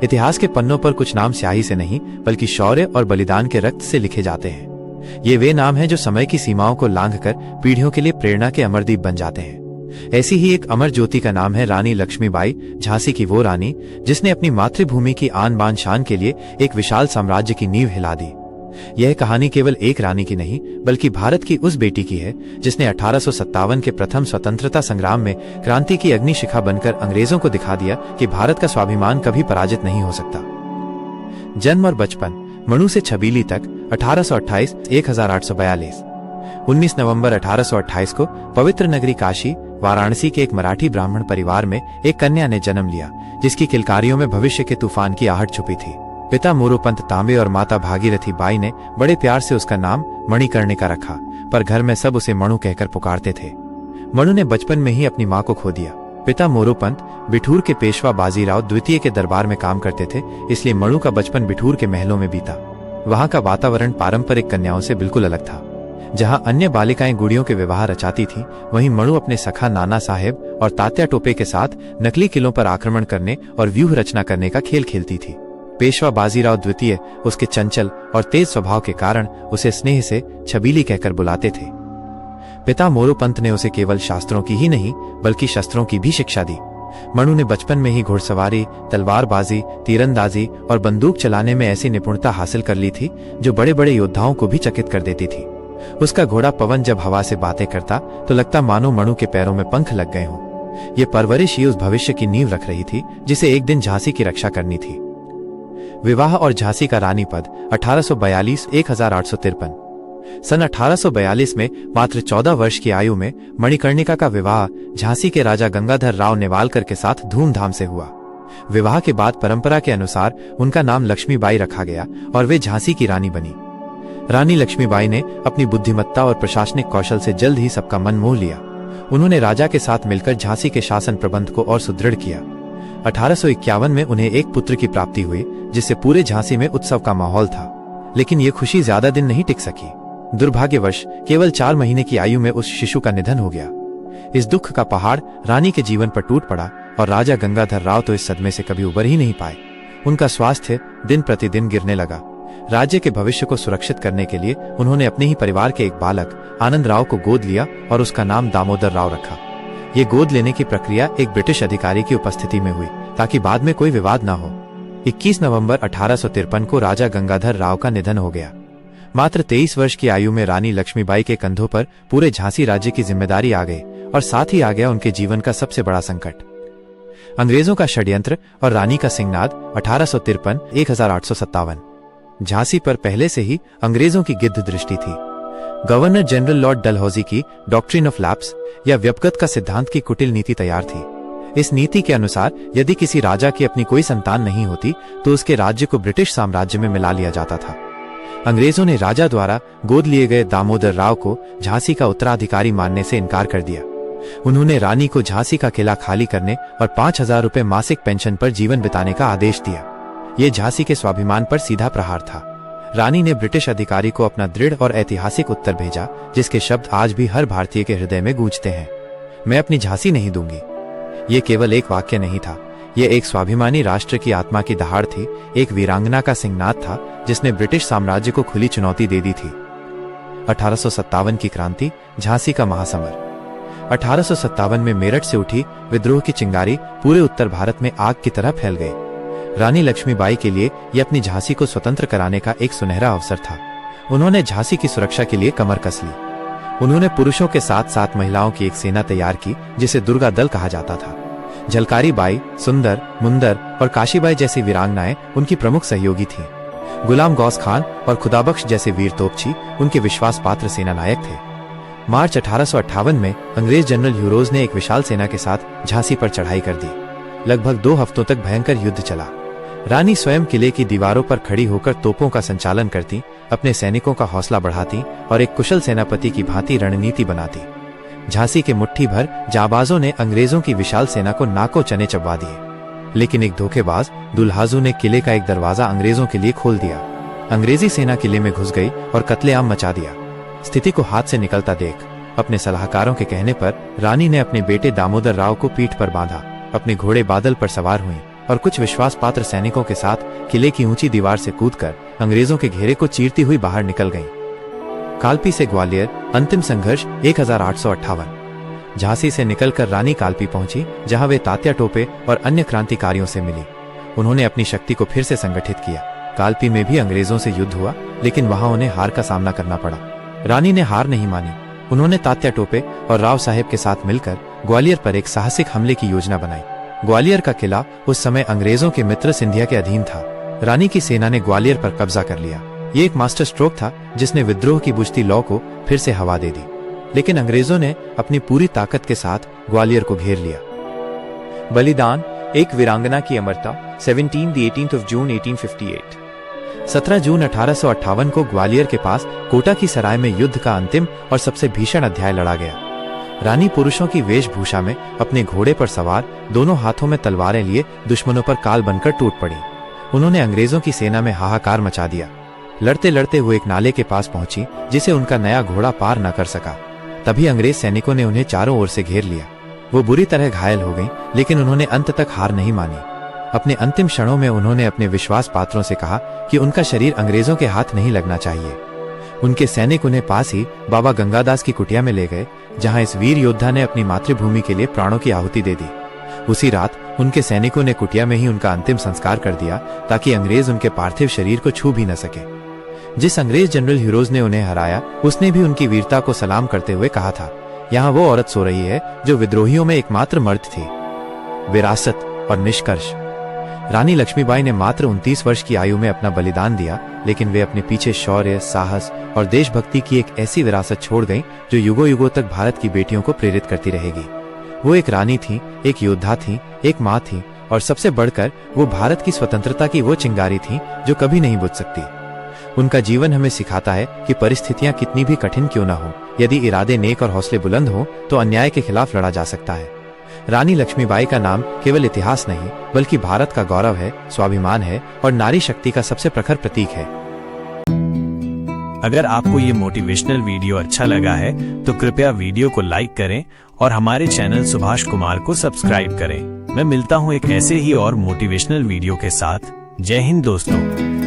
इतिहास के पन्नों पर कुछ नाम स्याही से नहीं बल्कि शौर्य और बलिदान के रक्त से लिखे जाते हैं। ये वे नाम हैं जो समय की सीमाओं को लांघकर पीढ़ियों के लिए प्रेरणा के अमरदीप बन जाते हैं। ऐसी ही एक अमर ज्योति का नाम है रानी लक्ष्मीबाई, झांसी की वो रानी जिसने अपनी मातृभूमि की आन बान शान के लिए एक विशाल साम्राज्य की नींव हिला दी। यह कहानी केवल एक रानी की नहीं बल्कि भारत की उस बेटी की है जिसने 1857 के प्रथम स्वतंत्रता संग्राम में क्रांति की अग्निशिखा बनकर अंग्रेजों को दिखा दिया कि भारत का स्वाभिमान कभी पराजित नहीं हो सकता। जन्म और बचपन मणु से छबीली तक 1828 1842। 19 नवंबर 1828 को पवित्र नगरी काशी वाराणसी के एक मराठी ब्राह्मण परिवार में एक कन्या ने जन्म लिया जिसकी किलकारियों में भविष्य के तूफान की आहट छुपी थी। पिता मोरोपंत तांबे और माता भागीरथी बाई ने बड़े प्यार से उसका नाम मणिकर्णिका रखा, पर घर में सब उसे मणु कहकर पुकारते थे। मणु ने बचपन में ही अपनी मां को खो दिया। पिता मोरोपंत बिठूर के पेशवा बाजीराव द्वितीय के दरबार में काम करते थे, इसलिए मणु का बचपन बिठूर के महलों में बीता। वहां का वातावरण पारंपरिक कन्याओं से बिल्कुल अलग था। जहां अन्य बालिकाएं गुड़ियों के विवाह रचाती थीं, वहीं मणु अपने सखा नाना साहेब और तात्या टोपे के साथ नकली किलों पर आक्रमण करने और व्यूह रचना करने का खेल खेलती थी। पेशवा बाजीराव द्वितीय उसके चंचल और तेज स्वभाव के कारण उसे स्नेह से छबीली कहकर बुलाते थे। पिता मोरोपंत ने उसे केवल शास्त्रों की ही नहीं बल्कि शस्त्रों की भी शिक्षा दी। मणु ने बचपन में ही घुड़सवारी, तलवारबाजी, तीरंदाजी और बंदूक चलाने में ऐसी निपुणता हासिल कर ली थी जो बड़े बड़े योद्धाओं को भी चकित कर देती थी। उसका घोड़ा पवन जब हवा से बातें करता तो लगता मानो मणु के पैरों में पंख लग गए हों। ये परवरिश ही उस भविष्य की नींव रख रही थी जिसे एक दिन झांसी की रक्षा करनी थी। विवाह और झांसी का रानी पद 1842 1853। सन 1842 में मात्र 14 वर्ष की आयु में मणिकर्णिका का विवाह झांसी के राजा गंगाधर राव नेवालकर के साथ धूमधाम से हुआ। विवाह के बाद परंपरा के अनुसार उनका नाम लक्ष्मीबाई रखा गया और वे झांसी की रानी बनी। रानी लक्ष्मीबाई ने अपनी बुद्धिमत्ता और प्रशासनिक कौशल से जल्द ही सबका मन मोह लिया। उन्होंने राजा के साथ मिलकर झांसी के शासन प्रबंध को और सुदृढ़ किया। 1851 में उन्हें एक पुत्र की प्राप्ति हुई जिससे पूरे झांसी में उत्सव का माहौल था, लेकिन ये खुशी ज्यादा दिन नहीं टिक सकी। दुर्भाग्यवश केवल 4 महीने की आयु में उस शिशु का निधन हो गया। इस दुख का पहाड़ रानी के जीवन पर टूट पड़ा और राजा गंगाधर राव तो इस सदमे से कभी उबर ही नहीं पाए। उनका स्वास्थ्य दिन प्रतिदिन गिरने लगा। राज्य के भविष्य को सुरक्षित करने के लिए उन्होंने अपने ही परिवार के एक बालक आनंद राव को गोद लिया और उसका नाम दामोदर राव रखा। ये गोद लेने की प्रक्रिया एक ब्रिटिश अधिकारी की उपस्थिति में हुई ताकि बाद में कोई विवाद न हो। 21 नवंबर 1853 को राजा गंगाधर राव का निधन हो गया। मात्र 23 वर्ष की आयु में रानी लक्ष्मीबाई के कंधों पर पूरे झांसी राज्य की जिम्मेदारी आ गई और साथ ही आ गया उनके जीवन का सबसे बड़ा संकट, अंग्रेजों का षड्यंत्र और रानी का सिंहनाद 1853 1857। झांसी पर पहले से ही अंग्रेजों की गिद्ध दृष्टि थी। गवर्नर जनरल लॉर्ड डलहौजी की डॉक्ट्रिन ऑफ लैप्स या व्यपगत का सिद्धांत की कुटिल नीति तैयार थी। इस नीति के अनुसार यदि किसी राजा की अपनी कोई संतान नहीं होती तो उसके राज्य को ब्रिटिश साम्राज्य में मिला लिया जाता था। अंग्रेजों ने राजा द्वारा गोद लिए गए दामोदर राव को झांसी का उत्तराधिकारी मानने से इनकार कर दिया। उन्होंने रानी को झांसी का किला खाली करने और 5000 रुपए मासिक पेंशन पर जीवन बिताने का आदेश दिया। ये झांसी के स्वाभिमान पर सीधा प्रहार था। रानी ने ब्रिटिश अधिकारी को अपना दृढ़ और ऐतिहासिक उत्तर भेजा जिसके शब्द आज भी हर भारतीय के हृदय में गूंजते हैं, मैं अपनी झांसी नहीं दूंगी। ये केवल एक वाक्य नहीं था, यह एक स्वाभिमानी राष्ट्र की आत्मा की दहाड़ थी, एक वीरांगना का सिंहनाद था जिसने ब्रिटिश साम्राज्य को खुली चुनौती दे दी थी। 1857 की क्रांति, झांसी का महासमर। 1857 में मेरठ से उठी विद्रोह की चिंगारी पूरे उत्तर भारत में आग की तरह फैल गई। रानी लक्ष्मीबाई के लिए यह अपनी झांसी को स्वतंत्र कराने का एक सुनहरा अवसर था। उन्होंने झांसी की सुरक्षा के लिए कमर कस ली। उन्होंने पुरुषों के साथ साथ महिलाओं की एक सेना तैयार की जिसे दुर्गा दल कहा जाता था। झलकारी बाई, सुंदर, मुंदर और काशीबाई जैसी वीरांगनाएं उनकी प्रमुख सहयोगी थीं। गुलाम गौस खान और खुदाबख्श जैसे वीर तोपची उनके विश्वास पात्र सेना नायक थे। मार्च 1858 में अंग्रेज जनरल ह्यूरोज ने एक विशाल सेना के साथ झांसी पर चढ़ाई कर दी। लगभग 2 हफ्तों तक भयंकर युद्ध चला। रानी स्वयं किले की दीवारों पर खड़ी होकर तोपों का संचालन करती, अपने सैनिकों का हौसला बढ़ाती और एक कुशल सेनापति की भांति रणनीति बनाती। झांसी के मुट्ठी भर जाबाजों ने अंग्रेजों की विशाल सेना को नाको चने चबवा दिए, लेकिन एक धोखेबाज दुल्हाजू ने किले का एक दरवाजा अंग्रेजों के लिए खोल दिया। अंग्रेजी सेना किले में घुस गई और कत्लेआम मचा दिया। स्थिति को हाथ से निकलता देख अपने सलाहकारों के कहने पर रानी ने अपने बेटे दामोदर राव को पीठ पर बांधा, अपने घोड़े बादल पर सवार हुई और कुछ विश्वास पात्र सैनिकों के साथ किले की ऊंची दीवार से कूदकर अंग्रेजों के घेरे को चीरती हुई बाहर निकल गईं। कालपी से ग्वालियर अंतिम संघर्ष 1858। झांसी से निकलकर रानी कालपी पहुंची, जहां वे तात्या टोपे और अन्य क्रांतिकारियों से मिली। उन्होंने अपनी शक्ति को फिर से संगठित किया। कालपी में भी अंग्रेजों से युद्ध हुआ, लेकिन वहां उन्हें हार का सामना करना पड़ा। रानी ने हार नहीं मानी। उन्होंने तात्या टोपे और राव साहेब के साथ मिलकर ग्वालियर पर एक साहसिक हमले की योजना बनाई। ग्वालियर का किला उस समय अंग्रेजों के मित्र सिंधिया के अधीन था। रानी की सेना ने ग्वालियर पर कब्जा कर लिया। ये एक मास्टर स्ट्रोक था जिसने विद्रोह की बुझती लौ को फिर से हवा दे दी। लेकिन अंग्रेजों ने अपनी पूरी ताकत के साथ ग्वालियर को घेर लिया। बलिदान, एक वीरांगना की अमरता। 17 जून 1858। 17 जून 1858 को ग्वालियर के पास कोटा की सराय में युद्ध का अंतिम और सबसे भीषण अध्याय लड़ा गया। रानी पुरुषों की वेशभूषा में अपने घोड़े पर सवार, दोनों हाथों में तलवारें लिए दुश्मनों पर काल बनकर टूट पड़ी। उन्होंने अंग्रेजों की सेना में हाहाकार मचा दिया। लड़ते लड़ते वो एक नाले के पास पहुंची, जिसे उनका नया घोड़ा पार न कर सका। तभी अंग्रेज सैनिकों ने उन्हें चारों ओर से घेर लिया। वो बुरी तरह घायल हो गईं, लेकिन उन्होंने अंत तक हार नहीं मानी। अपने अंतिम क्षणों में उन्होंने अपने विश्वास पात्रों से कहा कि उनका शरीर अंग्रेजों के हाथ नहीं लगना चाहिए। उनके सैनिक उन्हें पास ही बाबा गंगादास की कुटिया में ले गए, जहां इस वीर योद्धा ने अपनी मातृभूमि के लिए प्राणों की आहुति दे दी। उसी रात उनके सैनिकों ने कुटिया में ही उनका अंतिम संस्कार कर दिया, ताकि अंग्रेज उनके पार्थिव शरीर को छू भी न सके। जिस अंग्रेज जनरल हीरोज ने उन्हें हराया, उसने भी उनकी वीरता को सलाम करते हुए कहा था, यहाँ वो औरत सो रही है जो विद्रोहियों में एकमात्र मर्द थी। विरासत और निष्कर्ष। रानी लक्ष्मीबाई ने मात्र 29 वर्ष की आयु में अपना बलिदान दिया, लेकिन वे अपने पीछे शौर्य, साहस और देशभक्ति की एक ऐसी विरासत छोड़ गईं जो युगों युगों तक भारत की बेटियों को प्रेरित करती रहेगी। वो एक रानी थी, एक योद्धा थी, एक माँ थी, और सबसे बढ़कर वो भारत की स्वतंत्रता की वो चिंगारी थी जो कभी नहीं बुझ सकती। उनका जीवन हमें सिखाता है कि परिस्थितियां कितनी भी कठिन क्यों न हो, यदि इरादे नेक और हौसले बुलंद हो तो अन्याय के खिलाफ लड़ा जा सकता है। रानी लक्ष्मीबाई का नाम केवल इतिहास नहीं, बल्कि भारत का गौरव है, स्वाभिमान है और नारी शक्ति का सबसे प्रखर प्रतीक है। अगर आपको ये मोटिवेशनल वीडियो अच्छा लगा है तो कृपया वीडियो को लाइक करें और हमारे चैनल सुभाष कुमार को सब्सक्राइब करें। मैं मिलता हूँ एक ऐसे ही और मोटिवेशनल वीडियो के साथ। जय हिंद दोस्तों।